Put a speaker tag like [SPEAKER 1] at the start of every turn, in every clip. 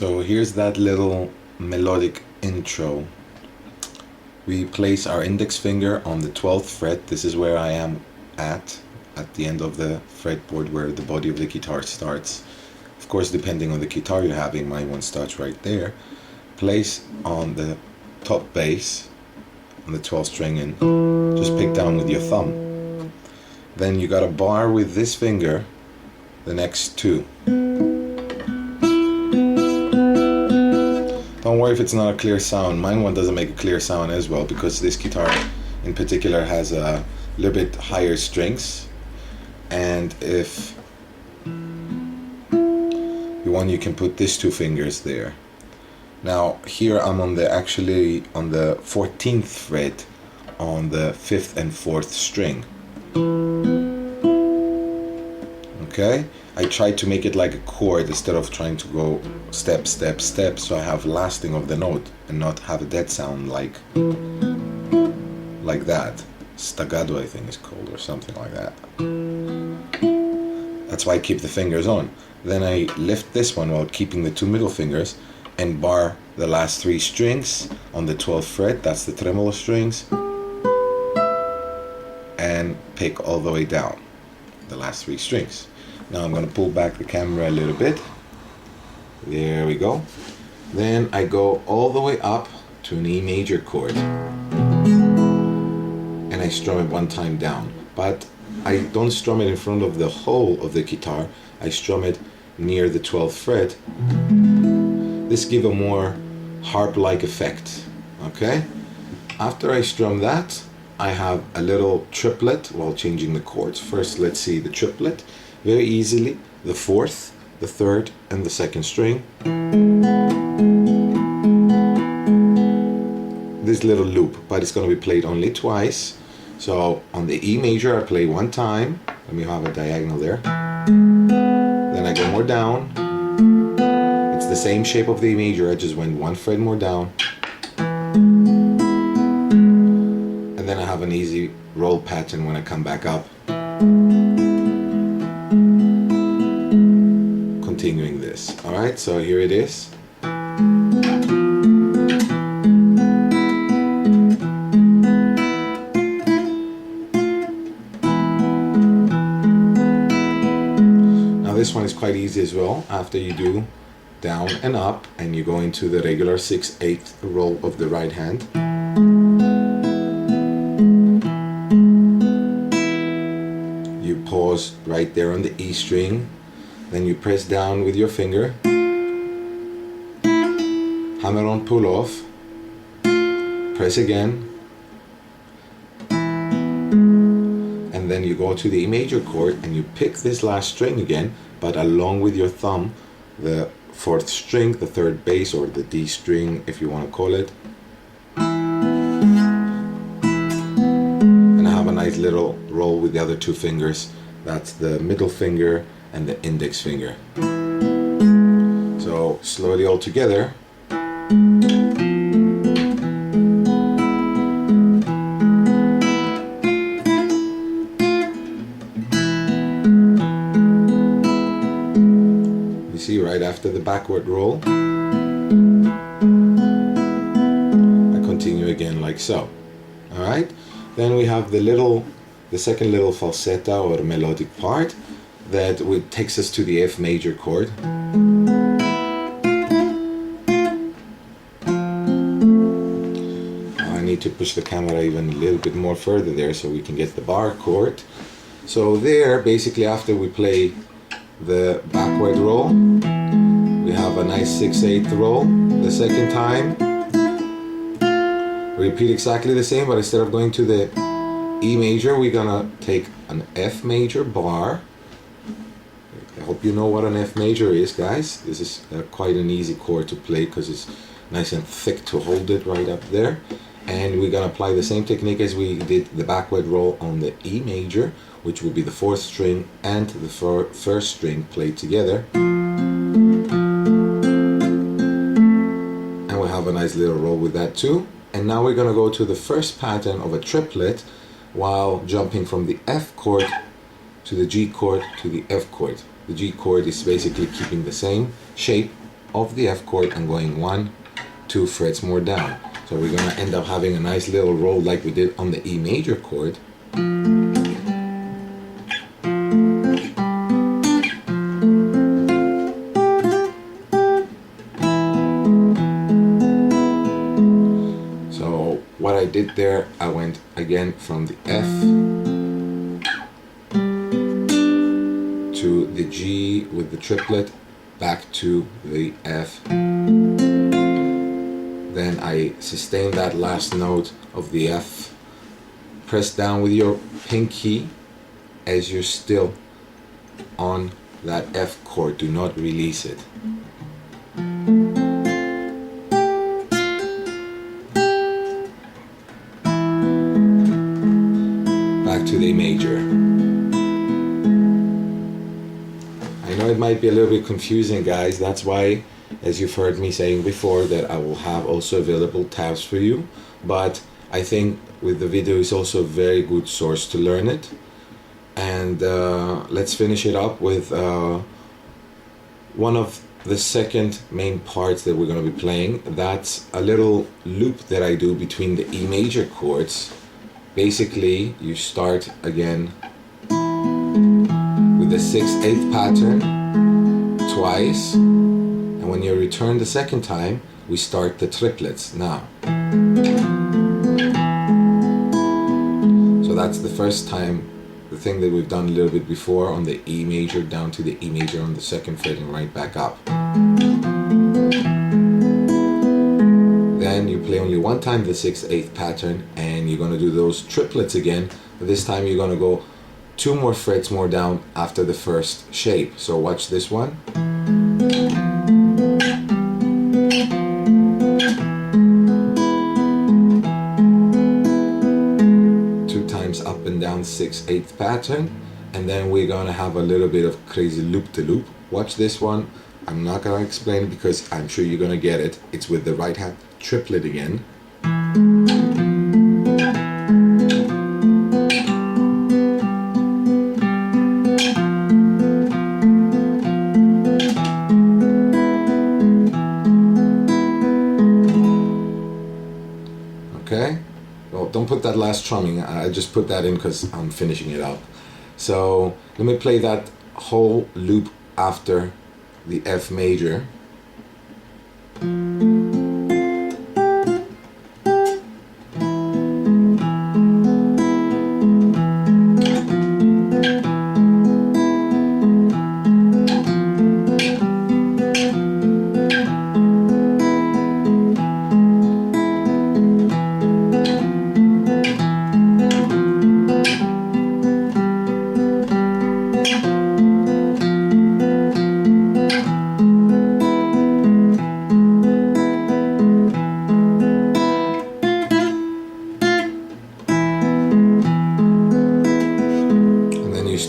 [SPEAKER 1] So here's that little melodic intro. We place our index finger on the 12th fret. This is where I am at the end of the fretboard where the body of the guitar starts. Of course, depending on the guitar you're having, my one starts right there. Place on the top bass on the 12th string and just pick down with your thumb. Then you got a bar with this finger, the next two. Don't worry if it's not a clear sound. Mine one doesn't make a clear sound as well because this guitar in particular has a little bit higher strings. And if you want, you can put these two fingers there. Now here I'm on the 14th fret on the 5th and 4th string. Okay, I tried to make it like a chord instead of trying to go step, step, step, so I have lasting of the note and not have a dead sound like that. Staccato, I think is called, or something like that. That's why I keep the fingers on. Then I lift this one while keeping the two middle fingers and bar the last three strings on the 12th fret, that's the tremolo strings, and pick all the way down the last three strings. Now I'm going to pull back the camera a little bit. There we go. Then I go all the way up to an E major chord and I strum it one time down, but I don't strum it in front of the whole of the guitar. I strum it near the 12th fret. This gives a more harp-like effect. Okay? After I strum that, I have a little triplet while changing the chords. First, let's see the triplet. Very easily, the 4th, the 3rd, and the 2nd string. This little loop, but it's going to be played only twice. So on the E major, I play one time. Let me have a diagonal there. Then I go more down. It's the same shape of the E major, I just went one fret more down. And then I have an easy roll pattern when I come back up. Continuing this. Alright, so here it is. Now this one is quite easy as well. After you do down and up and you go into the regular 6/8 roll of the right hand. You pause right there on the E string. Then you press down with your finger, hammer on, pull off, press again, and then you go to the E major chord and you pick this last string again, but along with your thumb, the 4th string, the 3rd bass, or the D string if you want to call it. And I have a nice little roll with the other two fingers. That's the middle finger and the index finger. So slowly all together. You see right after the backward roll, I continue again like so. Alright? Then we have the second little falseta or melodic part that takes us to the F major chord. I need to push the camera even a little bit more further there so we can get the bar chord. So there, basically after we play the backward roll, we have a nice 6/8 roll. The second time, repeat exactly the same, but instead of going to the E major, we're gonna take an F major bar. I hope you know what an F major is, guys. This is quite an easy chord to play because it's nice and thick to hold it right up there. And we're going to apply the same technique as we did the backward roll on the E major, which will be the 4th string and the 1st string played together. And we'll have a nice little roll with that too. And now we're going to go to the first pattern of a triplet while jumping from the F chord to the G chord to the F chord. The G chord is basically keeping the same shape of the F chord and going 1, 2 frets more down. So we're going to end up having a nice little roll like we did on the E major chord. So what I did there, I went again from the F to the G with the triplet, back to the F. Then I sustain that last note of the F. Press down with your pinky as you're still on that F chord. Do not release it. Back to the major. I know it might be a little bit confusing, guys. That's why, as you've heard me saying before, that I will have also available tabs for you. But I think with the video is also a very good source to learn it. And let's finish it up with one of the second main parts that we're going to be playing. That's a little loop that I do between the E major chords. Basically, you start again with the 6/8 pattern twice, and when you return the second time, we start the triplets now. So that's the first time, the thing that we've done a little bit before on the E major, down to the E major on the second fret and right back up. Then you play only one time the 6/8 pattern, and you're going to do those triplets again, but this time you're going to go 2 more frets more down after the first shape. So watch this one. Up and down 6/8 pattern, and then we're gonna have a little bit of crazy loop-to-loop. Watch this one. I'm not gonna explain it because I'm sure you're gonna get it. It's with the right hand triplet again. Okay. Well, don't put that last strumming. I just put that in because I'm finishing it up. So let me play that whole loop after the F major.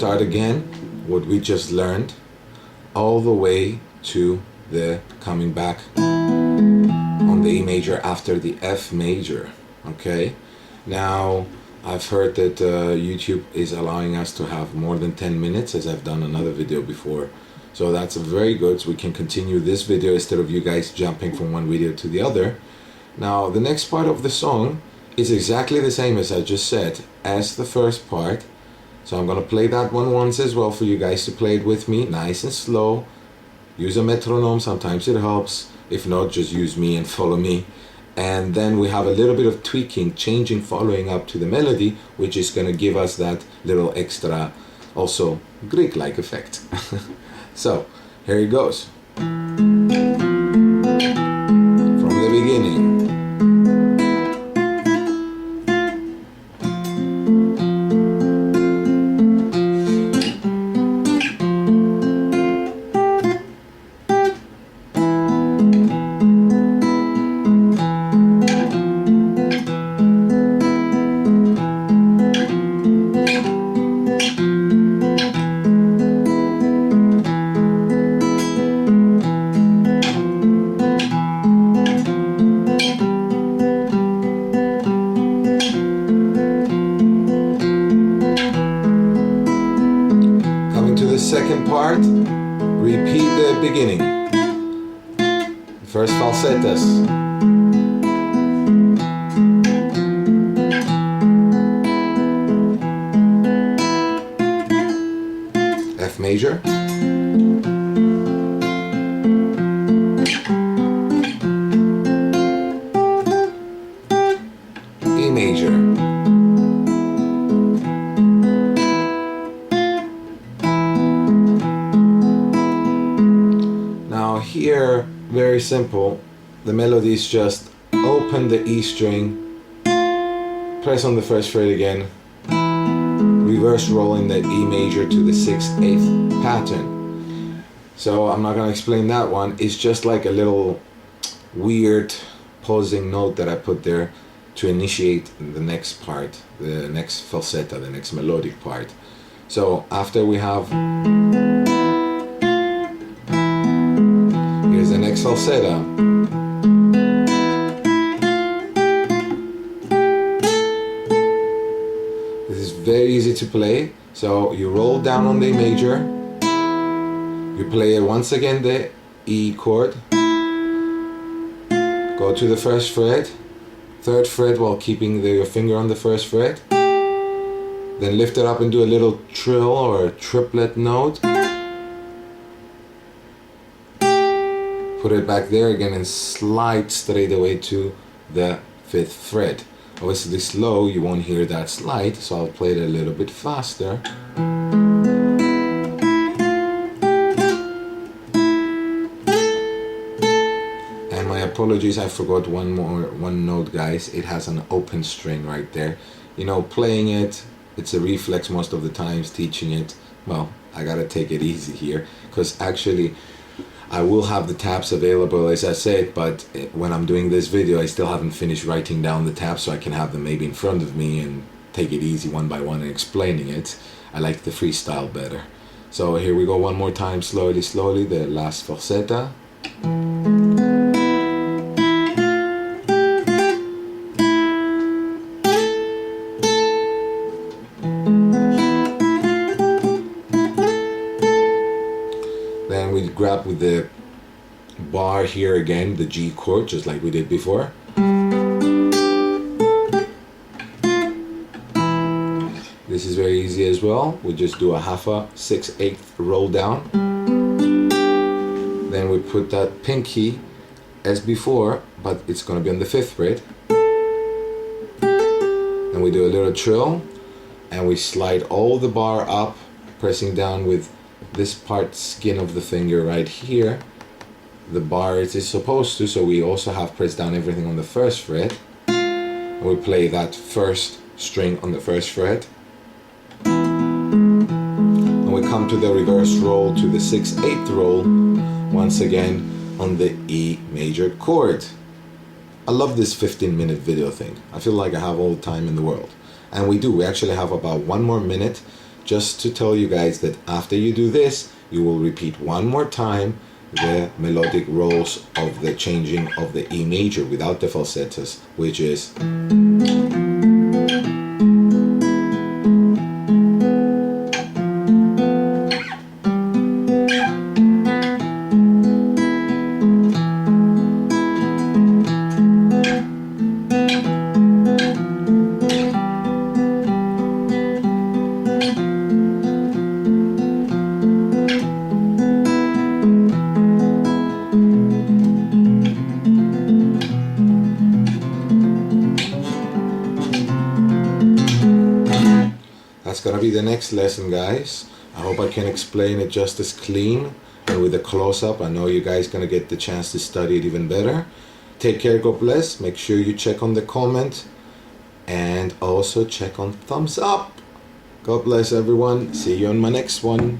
[SPEAKER 1] Start again what we just learned all the way to the coming back on the E major after the F major. Okay, now I've heard that YouTube is allowing us to have more than 10 minutes, as I've done another video before, so that's very good. So we can continue this video instead of you guys jumping from one video to the other. Now the next part of the song is exactly the same as I just said as the first part. So I'm going to play that one once as well for you guys to play it with me, nice and slow. Use a metronome, sometimes it helps. If not, just use me and follow me. And then we have a little bit of tweaking, changing, following up to the melody, which is going to give us that little extra, also Greek-like effect. So, here it goes. From the beginning. Second part, repeat the beginning. First falsetas. F major. E major. Now here, very simple, the melody is just open the E string, press on the first fret again, reverse rolling the E major to the 6/8 pattern. So I'm not going to explain that one, it's just like a little weird pausing note that I put there to initiate the next part, the next falseta, the next melodic part. So after we have, here's the next falseta. This is very easy to play. So you roll down on the A major, you play once again the E chord, go to the first fret, third fret while keeping your finger on the first fret, then lift it up and do a little trill or a triplet note, put it back there again and slide straight away to the 5th fret. Obviously slow, you won't hear that slide, so I'll play it a little bit faster. And my apologies, I forgot one note, guys. It has an open string right there. You know, playing it, it's a reflex most of the times. Teaching it, well, I gotta take it easy here, because actually I will have the tabs available as I said, but when I'm doing this video I still haven't finished writing down the tabs so I can have them maybe in front of me and take it easy one by one and explaining it. I like the freestyle better. So here we go one more time, slowly, slowly, the last falseta. Then we grab with the bar here again, the G chord, just like we did before. This is very easy as well. We just do a half a 6/8 roll down. Then we put that pinky as before, but it's going to be on the 5th fret. And we do a little trill, and we slide all the bar up, pressing down with this part skin of the finger right here. The bar it is supposed to, so we also have pressed down everything on the 1st fret. And we play that first string on the 1st fret. And we come to the reverse roll to the 6/8 roll, once again on the E major chord. I love this 15-minute video thing. I feel like I have all the time in the world. And we actually have about 1 more minute just to tell you guys that after you do this, you will repeat one more time the melodic rolls of the changing of the E major without the falsetas, which is That's gonna be the next lesson, guys. I hope I can explain it just as clean and with a close-up. I know you guys gonna get the chance to study it even better. Take care, God bless. Make sure you check on the comment and also check on thumbs up. God bless everyone. See you on my next one.